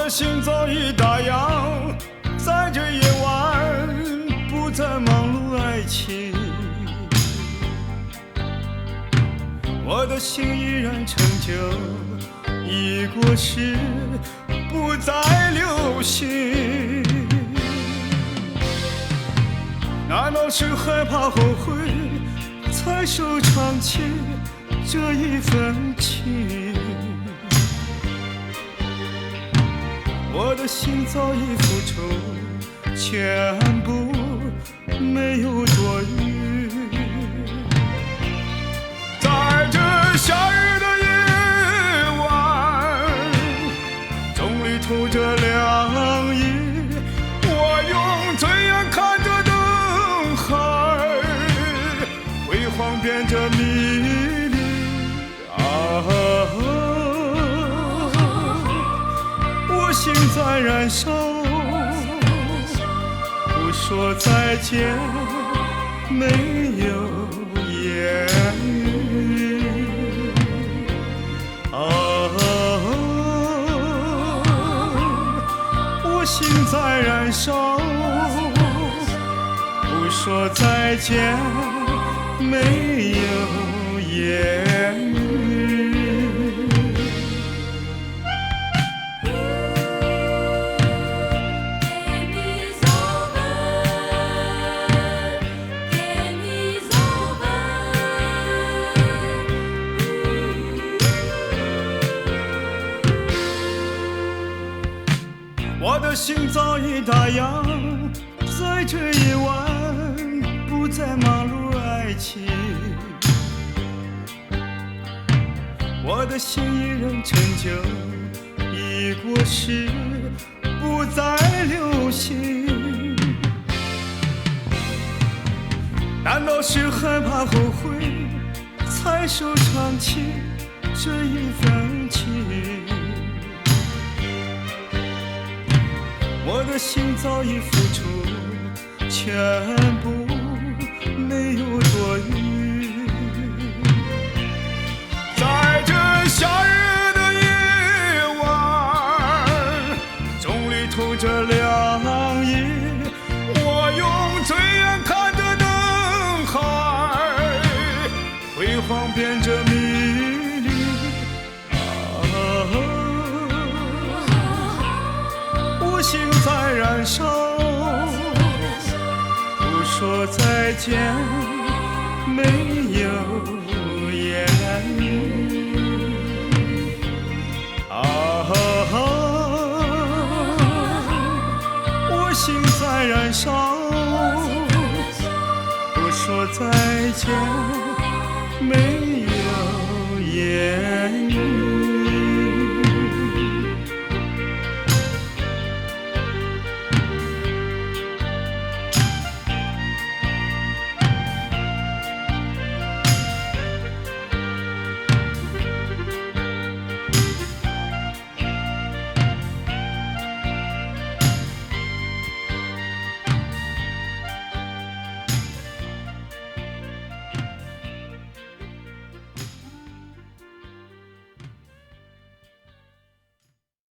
的心早已打烊，在这夜晚不再忙碌爱情，我的心依然陈旧，已过时，不再流行。难道是害怕后悔，才收藏起这一份情？我的心早已付出全部，没有多余。在这夏日的夜晚，钟里透着凉意，我用醉眼看着灯海，辉煌变着迷离我心在燃烧，不说再见，没有言语。我心在燃烧，不说再见，没有言语。我的心早已打烊，在这夜晚不再忙碌爱情，我的心依然陈旧，已过时，不再流行。难道是害怕后悔，才收藏起这一份情？我的心早已付出全部，没有多余。在这夏日的夜晚，钟里透着凉意，我用醉眼看着灯海，辉煌变着迷离我心在燃烧，不说再见，没有言语。我心在燃烧，不说再见，没有